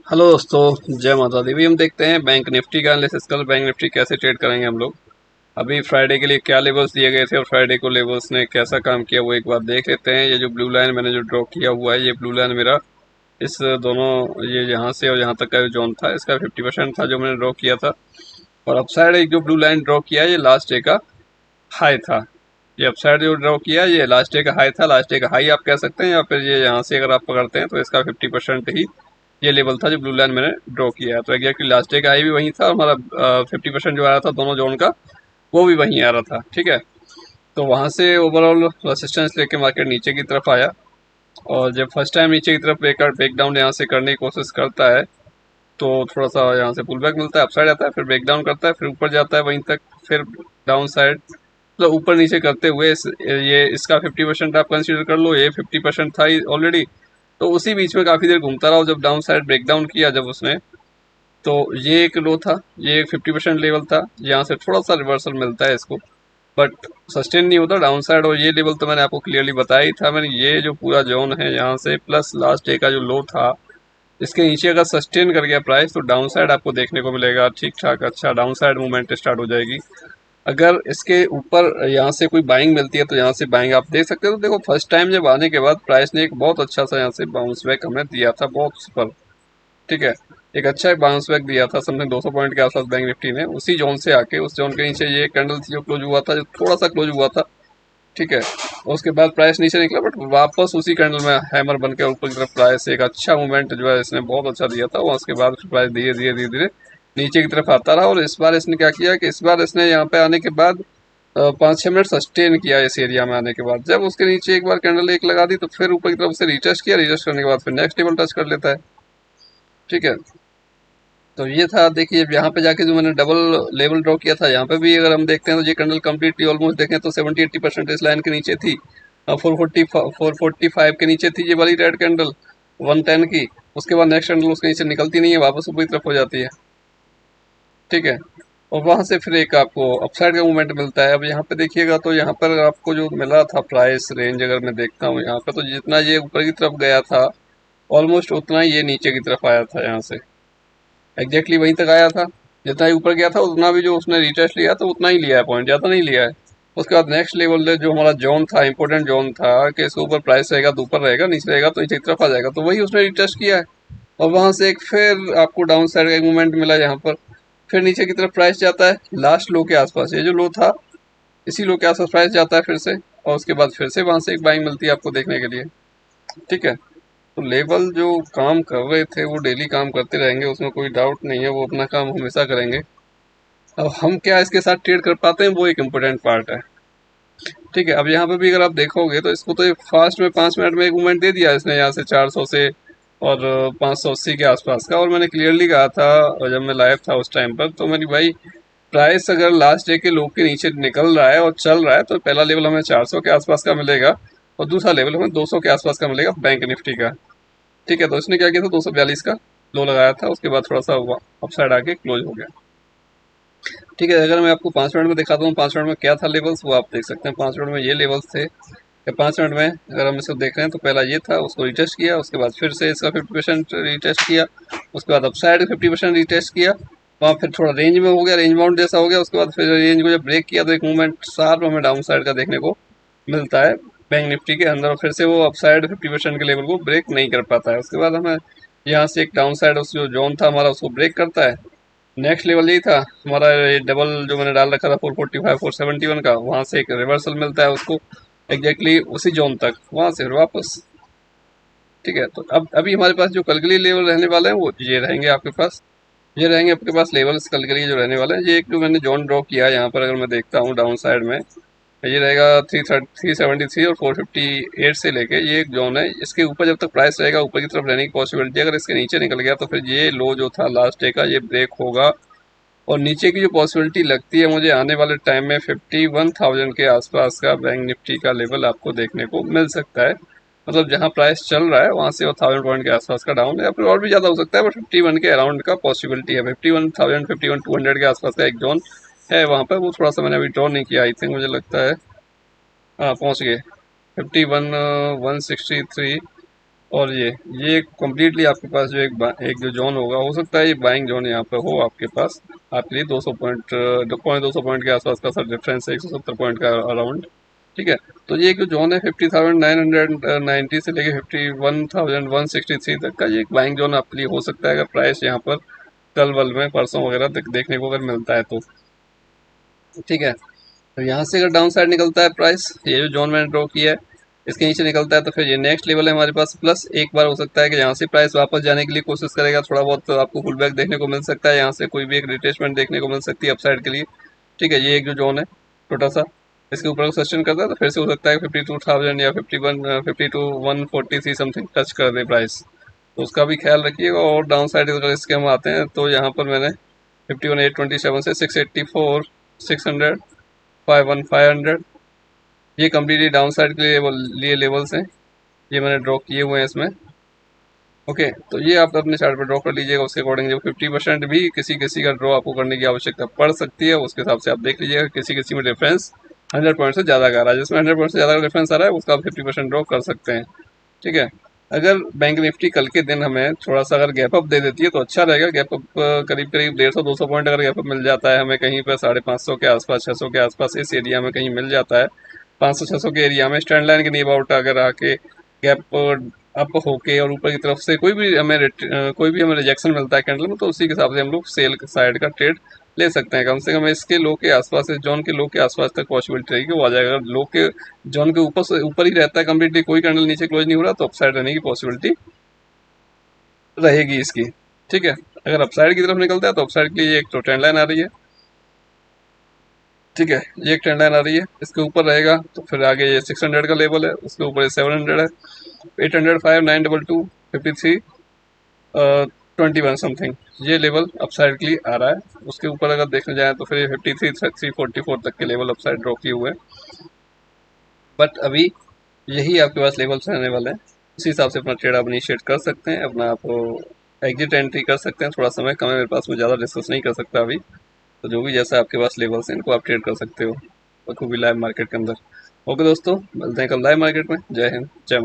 Hello दोस्तों, जय माता दी। भी हम देखते हैं बैंक निफ्टी का एनालिसिस। कल बैंक निफ्टी कैसे ट्रेड करेंगे हम लोग। अभी फ्राइडे के लिए क्या लेवल्स दिए गए थे और फ्राइडे को लेवल्स ने कैसा काम किया वो एक बार देख लेते हैं। ये जो ब्लू लाइन मैंने जो ड्रॉ किया हुआ है, ये ब्लू लाइन मेरा इस दोनों, ये यहाँ से और यहाँ तक का जो जोन था इसका 50% था जो मैंने ड्रॉ किया था। और अपसाइड एक जो ब्लू लाइन ड्रॉ किया है, ये लास्ट डे का हाई था। ये अपसाइड जो ड्रॉ किया ये लास्ट डे का हाई था, लास्ट डे का हाई आप कह सकते हैं, या फिर ये यहाँ से अगर आप पकड़ते हैं तो इसका 50% ही ये लेवल था जो ब्लू लाइन मैंने ड्रॉ किया है। तो एग्जैक्टली लास्ट डे का हाई भी वहीं था और हमारा 50% जो आ रहा था दोनों जोन का वो भी वहीं आ रहा था। ठीक है, तो वहाँ से ओवरऑल रेसिस्टेंस लेके मार्केट नीचे की तरफ आया। और जब फर्स्ट टाइम नीचे की तरफ ब्रेक डाउन यहाँ से करने की कोशिश करता है तो थोड़ा सा यहाँ से पुल बैक मिलता है, अपसाइड आता है, फिर ब्रेक डाउन करता है, फिर ऊपर जाता है वहीं तक, फिर डाउन साइड, मतलब ऊपर नीचे करते हुए ये इसका 50% आप कंसीडर कर लो, ये 50% था ही ऑलरेडी। तो उसी बीच में काफ़ी देर घूमता रहा और जब डाउन साइड ब्रेक डाउन किया जब उसने, तो ये एक लो था, ये एक 50% लेवल था, यहाँ से थोड़ा सा रिवर्सल मिलता है इसको, बट सस्टेन नहीं होता डाउन साइड। और ये लेवल तो मैंने आपको क्लियरली बताया ही था मैंने, ये जो पूरा जोन है यहाँ से प्लस लास्ट डे का जो लो था, इसके नीचे अगर सस्टेन कर गया प्राइस तो डाउन साइड आपको देखने को मिलेगा ठीक ठाक अच्छा डाउन साइड मूवमेंट स्टार्ट हो जाएगी। अगर इसके ऊपर यहाँ से कोई बाइंग मिलती है तो यहाँ से बाइंग आप देख सकते हो। तो देखो फर्स्ट टाइम जब आने के बाद प्राइस ने एक बहुत अच्छा सा यहाँ से बाउंस बैक हमें दिया था, बहुत सुपर। ठीक है, एक अच्छा एक बाउंस बैक दिया था समथिंग 200 पॉइंट के आसपास बैंक निफ्टी ने, उसी जोन से आके उस जोन के नीचे ये कैंडल थी जो क्लोज हुआ था, जो थोड़ा सा क्लोज हुआ था। ठीक है, और उसके बाद प्राइस नीचे निकला बट वापस उसी कैंडल में हैमर बन के ऊपर की तरफ प्राइस एक अच्छा मूवमेंट जो है इसने बहुत अच्छा दिया था। और उसके बाद प्राइस धीरे धीरे धीरे धीरे नीचे की तरफ आता रहा। और इस बार इसने क्या किया कि इस बार इसने यहाँ पे आने के बाद 5-6 मिनट सस्टेन किया इस एरिया में आने के बाद। जब उसके नीचे एक बार कैंडल एक लगा दी तो फिर ऊपर की तरफ से रिटेस्ट किया, रिटेस्ट करने के बाद फिर नेक्स्ट लेवल टच कर लेता है। ठीक है, तो ये था। देखिए यहाँ पे जाके जो मैंने डबल लेवल ड्रॉ किया था, यहाँ पे भी अगर हम देखते हैं तो ये कैंडल कम्प्लीटली ऑलमोस्ट देखें तो 70-80% इस लाइन के नीचे थी। 445 के नीचे थी ये वाली रेड कैंडल 110 की। उसके बाद नेक्स्ट कैंडल उसके नीचे निकलती नहीं है, वापस ऊपरी तरफ हो जाती है। ठीक है, और वहां से फिर एक आपको अपसाइड का मूवमेंट मिलता है। अब यहाँ पे देखिएगा तो यहाँ पर आपको जो मिला था प्राइस रेंज, अगर मैं देखता हूँ यहाँ पे तो जितना ये ऊपर की तरफ गया था ऑलमोस्ट उतना ही ये नीचे की तरफ आया था। यहाँ से एग्जैक्टली वहीं तक आया था, जितना ही ऊपर गया था उतना भी जो उसने रिटेस्ट लिया तो उतना ही लिया है, पॉइंट ज़्यादा नहीं लिया है। उसके बाद नेक्स्ट लेवल जो हमारा जोन था, इंपॉर्टेंट जोन था कि इसके ऊपर प्राइस रहेगा तो ऊपर रहेगा, नीचे रहेगा तो नीचे की तरफ आ जाएगा, तो वही उसने रिटेस्ट किया है। और वहां से एक फिर आपको डाउन साइड का एक मूवमेंट मिला यहाँ पर, फिर नीचे की तरफ प्राइस जाता है लास्ट लो के आसपास, ये जो लो था इसी लो के आसपास प्राइस जाता है फिर से, और उसके बाद फिर से वहां से एक बाइंग मिलती है आपको देखने के लिए। ठीक है, तो लेवल जो काम कर रहे थे वो डेली काम करते रहेंगे, उसमें कोई डाउट नहीं है, वो अपना काम हमेशा करेंगे। अब हम क्या इसके साथ ट्रेड कर पाते हैं वो एक इम्पोर्टेंट पार्ट है। ठीक है, अब यहाँ पे भी अगर आप देखोगे तो इसको तो फास्ट में 5 मिनट में एक मूवमेंट दे दिया इसने यहाँ से 400 से और 580 के आसपास का। और मैंने क्लियरली कहा था और जब मैं लाइव था उस टाइम पर, तो मेरी भाई प्राइस अगर लास्ट डे के लो के नीचे निकल रहा है और चल रहा है तो पहला लेवल हमें 400 के आसपास का मिलेगा और दूसरा लेवल हमें 200 के आसपास का मिलेगा बैंक निफ्टी का। ठीक है, तो इसने क्या किया था 242 का लो लगाया था, उसके बाद थोड़ा सा अपसाइड आके क्लोज हो गया। ठीक है, अगर मैं आपको 5 मिनट में दिखाता हूँ 5 मिनट में क्या था लेवल्स, वो आप देख सकते हैं। 5 मिनट में ये लेवल्स थे या 5 मिनट में अगर हम इसको देख रहे हैं तो पहला ये था, उसको रिटेस्ट किया, उसके बाद फिर से इसका 50% रिटेस्ट किया, उसके बाद अपसाइड 50% रिटेस्ट किया, वहाँ फिर थोड़ा रेंज में हो गया, रेंज बाउंड जैसा हो गया, उसके बाद फिर रेंज को जब ब्रेक किया तो एक मूवमेंट शार्प हमें डाउन साइड का देखने को मिलता है बैंक निफ्टी के अंदर, और फिर से वो अपसाइड 50% के लेवल को ब्रेक नहीं कर पाता है। उसके बाद हमें यहाँ से एक डाउन साइड उस जो जोन था हमारा उसको ब्रेक करता है। नेक्स्ट लेवल यही था हमारा, ये डबल जो मैंने डाल रखा था 445 471 का, वहां से एक रिवर्सल मिलता है उसको एग्जैक्टली उसी जोन तक, वहां से फिर वापस। ठीक है, तो अब अभी हमारे पास जो कल के लिए लेवल रहने वाले हैं वो ये रहेंगे आपके पास, ये रहेंगे आपके पास लेवल्स कल के लिए जो रहने वाले हैं। ये एक जो मैंने जोन ड्रॉ किया है यहाँ पर, अगर मैं देखता हूँ डाउन साइड में, ये रहेगा 373 और 458 से लेके ये एक जोन है। इसके ऊपर जब तक प्राइस रहेगा ऊपर की तरफ रहने की पॉसिबिलिटी, अगर इसके नीचे निकल गया तो फिर ये लो जो था लास्ट डे का ये ब्रेक होगा। और नीचे की जो पॉसिबिलिटी लगती है मुझे आने वाले टाइम में 51,000 के आसपास का बैंक निफ्टी का लेवल आपको देखने को मिल सकता है। मतलब जहां प्राइस चल रहा है वहां से वो 1000 पॉइंट के आसपास का डाउन है, या फिर और भी ज़्यादा हो सकता है, बट 51 के अराउंड का पॉसिबिलिटी है। 51,000 51,200 के आसपास का एक जोन है वहाँ पर, वो थोड़ा सा मैंने अभी ड्रॉ नहीं किया, आई थिंक मुझे लगता है हाँ पहुँच गए 51 163 और ये कम्प्लीटली आपके पास जो एक जो जोन होगा, हो सकता है ये बाइंग जोन यहाँ पे हो आपके पास, आपके लिए 200 पॉइंट, पौने 200 पॉइंट के आसपास का सर डिफरेंस है, 170 पॉइंट का अराउंड। ठीक है, तो ये एक जो जोन है 50,990 से लेके 51,163 तक का, ये एक बाइंग जोन आपके लिए हो सकता है, अगर प्राइस यहाँ पर कल वल में परसों वगैरह देखने को अगर मिलता है तो। ठीक है, तो यहाँ से अगर डाउन साइड निकलता है प्राइस, ये जो जोन मैंने ड्रॉ किया है इसके नीचे निकलता है, तो फिर ये नेक्स्ट लेवल है हमारे पास। प्लस एक बार हो सकता है कि यहाँ से प्राइस वापस जाने के लिए कोशिश करेगा, थोड़ा बहुत तो आपको पुल बैक देखने को मिल सकता है, यहाँ से कोई भी एक रिट्रेसमेंट देखने को मिल सकती है अपसाइड के लिए। ठीक है, ये एक जो जोन है छोटा सा, इसके ऊपर सस्टेन करता है तो फिर से हो सकता है 52,000 या 52,143 समथिंग टच कर दे प्राइस, तो उसका भी ख्याल रखिएगा। और डाउन साइड अगर इसके हम आते हैं तो यहाँ पर मैंने 51,827 से 684, 600, 51500, ये कम्प्लीटली डाउन साइड के लिए लेवल्स हैं, ये मैंने ड्रॉ किए हुए हैं इसमें। ओके, तो ये आप अपने चार्ट पर ड्रॉ कर लीजिएगा, उसके अकॉर्डिंग जो 50% भी किसी किसी का ड्रॉ आपको करने की आवश्यकता पड़ सकती है, उसके हिसाब से आप देख लीजिएगा, किसी किसी में डिफरेंस 100 पॉइंट से ज़्यादा का आ रहा है, जिसमें 100 पॉइंट से ज़्यादा का डिफरेंस आ रहा है उसका आप 50% ड्रॉ कर सकते हैं। ठीक है, अगर बैंक निफ्टी कल के दिन हमें थोड़ा सा अगर गैप अप दे देती है तो अच्छा रहेगा, गैप अप करीब करीब 150-200 पॉइंट अगर गैप अप मिल जाता है हमें कहीं पर 550 के आसपास, 600 के आसपास, इस एरिया में कहीं मिल जाता है, 500-600 के एरिया में स्टैंड लाइन के नियर अबाउट अगर आके गैप अप होके और ऊपर की तरफ से कोई भी हमें रिजेक्शन मिलता है कैंडल में, तो उसी के हिसाब से हम लोग सेल साइड का ट्रेड ले सकते हैं। कम से कम इसके लो के आसपास, इस जोन के लो के आसपास तक पॉसिबिलिटी रहेगी वो आ जाएगा। अगर लो के जोन के ऊपर से ऊपर ही रहता है कम्प्लीटली, कोई कैंडल नीचे क्लोज नहीं हो रहा, तो अपसाइड रहने की पॉसिबिलिटी रहेगी इसकी। ठीक है, अगर अपसाइड की तरफ निकलता है तो अपसाइड के लिए एक तो ट्रेंड लाइन आ रही है। ठीक है, ये एक ट्रेंड लाइन आ रही है, इसके ऊपर रहेगा तो फिर आगे ये 600 का लेवल है, उसके ऊपर ये 700 है, 800, 5, 922, 53, 21 समथिंग, ये लेवल अपसाइड के लिए आ रहा है। उसके ऊपर अगर देखने जाए तो फिर ये 53,344 तक के लेवल अपसाइड ड्रॉ किए हुए हैं। बट अभी यही आपके पास लेवल्स रहने वाले हैं, उसी हिसाब से अपना ट्रेड आप इनिशिएट कर सकते हैं, अपना आप एग्जिट एंट्री कर सकते हैं। थोड़ा समय कम है मेरे पास, मैं ज़्यादा डिस्कस नहीं कर सकता अभी, तो जो भी जैसा आपके पास लेवल्स हैं इनको आप ट्रेड कर सकते हो बखूबी लाइव मार्केट के अंदर। ओके दोस्तों, मिलते हैं कल लाइव मार्केट में। जय हिंद, जय